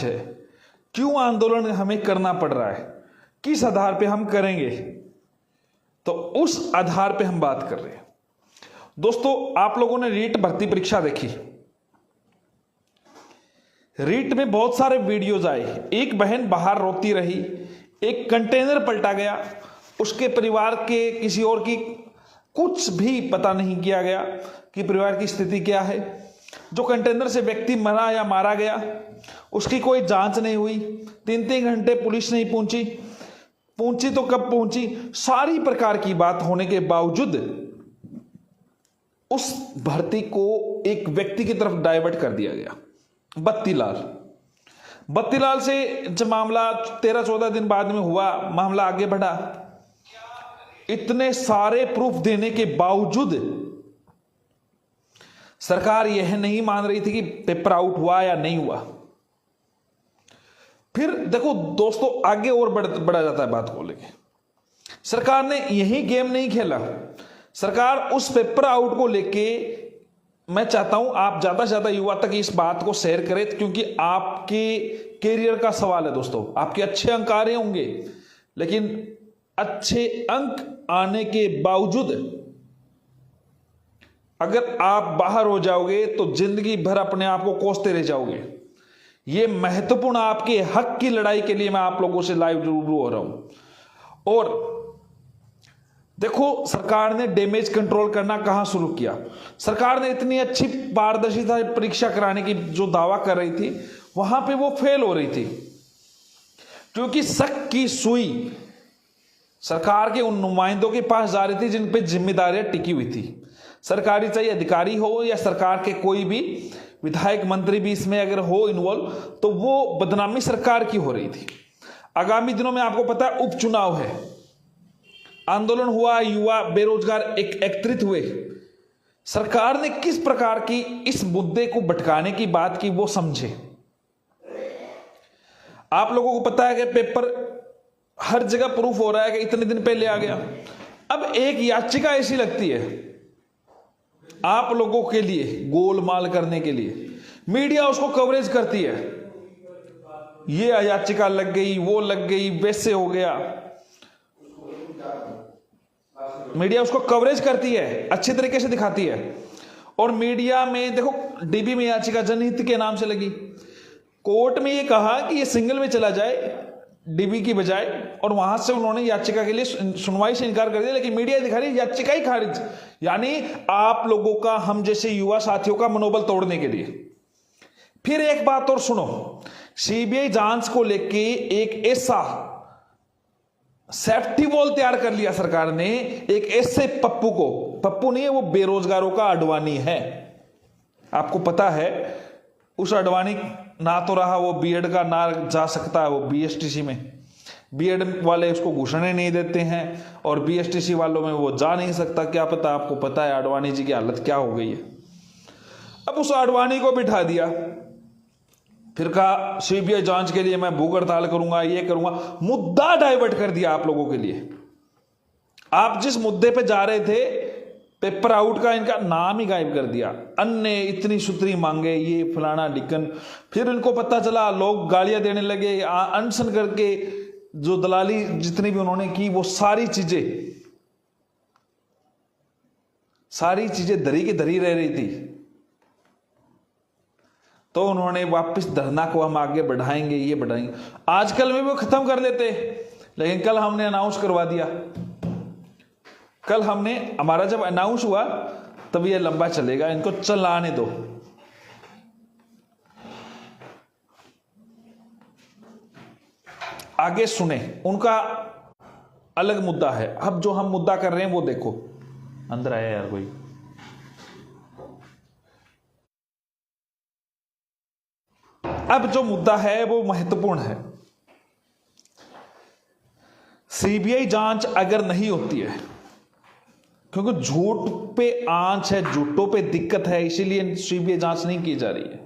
है, क्यों आंदोलन हमें करना पड़ रहा है, किस आधार पे हम करेंगे, तो उस आधार पे हम बात कर रहे हैं। दोस्तों, आप लोगों ने रीट भर्ती परीक्षा देखी, रीट में बहुत सारे वीडियोज आए। एक बहन बाहर रोती रही, एक कंटेनर पलटा गया, उसके परिवार के किसी और की कुछ भी पता नहीं किया गया कि परिवार की स्थिति क्या है। जो कंटेनर से व्यक्ति मरा या मारा गया उसकी कोई जांच नहीं हुई, 3-3 घंटे पुलिस नहीं पहुंची तो कब पहुंची, सारी प्रकार की बात होने के बावजूद उस भर्ती को एक व्यक्ति की तरफ डाइवर्ट कर दिया गया, बत्तीलाल से जब मामला 13-14 दिन बाद में हुआ, मामला आगे बढ़ा, इतने सारे प्रूफ देने के बावजूद सरकार यह नहीं मान रही थी कि पेपर आउट हुआ या नहीं हुआ। फिर देखो दोस्तों, आगे और बढ़ा जाता है बात को लेके। सरकार ने यही गेम नहीं खेला, सरकार उस पेपर आउट को लेके, मैं चाहता हूं आप ज्यादा से ज्यादा युवा तक इस बात को शेयर करें, क्योंकि आपके कैरियर का सवाल है दोस्तों। आपके अच्छे अंक आ रहे होंगे, लेकिन अच्छे अंक आने के बावजूद अगर आप बाहर हो जाओगे तो जिंदगी भर अपने आप को कोसते रह जाओगे। यह महत्वपूर्ण आपके हक की लड़ाई के लिए मैं आप लोगों से लाइव रूबरू हो रहा हूं। और देखो, सरकार ने डैमेज कंट्रोल करना कहां शुरू किया। सरकार ने इतनी अच्छी पारदर्शिता परीक्षा कराने की जो दावा कर रही थी, वहां पे वो फेल हो रही थी, क्योंकि शक की सुई सरकार के उन नुमाइंदों के पास जा रही थी जिन पे जिम्मेदारियां टिकी हुई थी। सरकारी चाहे अधिकारी हो या सरकार के कोई भी विधायक मंत्री भी इसमें अगर हो इन्वॉल्व, तो वो बदनामी सरकार की हो रही थी। आगामी दिनों में आपको पता है उपचुनाव है, आंदोलन हुआ, युवा बेरोजगार एकत्रित हुए। सरकार ने किस प्रकार की इस मुद्दे को भटकाने की बात की वो समझे। आप लोगों को पता है कि पेपर हर जगह प्रूफ हो रहा है कि इतने दिन पहले आ गया। अब एक याचिका ऐसी लगती है आप लोगों के लिए गोलमाल करने के लिए, मीडिया उसको कवरेज करती है, ये याचिका लग गई, वो लग गई, वैसे हो गया, मीडिया उसको कवरेज करती है, अच्छी तरीके से दिखाती है। और मीडिया में देखो, डीबी में याचिका जनहित के नाम से लगी, कोर्ट में ये कहा कि ये सिंगल में चला जाए डीबी की बजाय, और वहां से उन्होंने याचिका के लिए सुनवाई से इनकार कर दिया, लेकिन मीडिया दिखा रही याचिका ही खारिज। यानी आप लोगों का, हम जैसे युवा साथियों का मनोबल तोड़ने के लिए। फिर एक बात और सुनो, सीबीआई जांच को लेके एक ऐसा सेफ्टी वॉल तैयार कर लिया सरकार ने, एक ऐसे पप्पू नहीं है वो, बेरोजगारों का अडवाणी है। आपको पता है उस अडवाणी ना तो रहा वो बीएड का, ना जा सकता है वो बीएसटीसी में, बीएड वाले उसको घुसने नहीं देते हैं, और बीएसटीसी वालों में वो जा नहीं सकता। क्या पता, आपको पता है आडवाणी जी की हालत क्या हो गई है। अब उस आडवाणी को बिठा दिया, फिर कहा सीबीआई जांच के लिए मैं भूख हड़ताल करूंगा, ये करूंगा, मुद्दा डाइवर्ट कर दिया आप लोगों के लिए। आप जिस मुद्दे पे जा रहे थे, पेपर आउट का, इनका नाम ही गायब कर दिया। अन्य इतनी सूत्री मांगे, ये फलाना डिकन, फिर इनको पता चला, लोग गालियां देने लगे, अनशन करके जो दलाली जितनी भी उन्होंने की, वो सारी चीजें धरी की धरी रह रही थी। तो उन्होंने वापस धरना को हम आगे बढ़ाएंगे, ये बढ़ाएंगे, आजकल में वो खत्म कर लेते, लेकिन कल हमने अनाउंस करवा दिया। कल हमने, हमारा जब अनाउंस हुआ तब ये लंबा चलेगा, इनको चलाने दो। आगे सुने, उनका अलग मुद्दा है। अब जो हम मुद्दा कर रहे हैं वो देखो। अंदर आया यार कोई। अब जो मुद्दा है वो महत्वपूर्ण है। सीबीआई जांच अगर नहीं होती है, क्योंकि झूठ पे आंच है, झूठों पे दिक्कत है, इसीलिए सीबीआई जांच नहीं की जा रही है।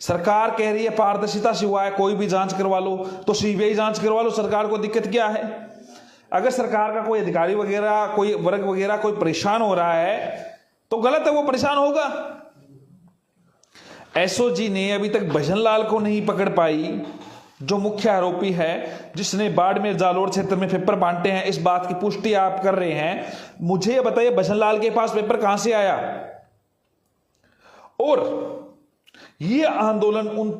सरकार कह रही है पारदर्शिता से हुआ है, कोई भी जांच करवा लो, तो सीबीआई जांच करवा लो। सरकार को दिक्कत क्या है? अगर सरकार का कोई अधिकारी वगैरह, कोई वर्ग वगैरह कोई परेशान हो रहा है तो गलत है, वो परेशान होगा। एसओजी ने अभी तक भजनलाल को नहीं पकड़ पाई, जो मुख्य आरोपी है, जिसने बाड़मेर जालोर क्षेत्र में पेपर बांटे हैं। इस बात की पुष्टि आप कर रहे हैं। मुझे बताइए भजनलाल के पास पेपर कहां से आया? और यह आंदोलन उन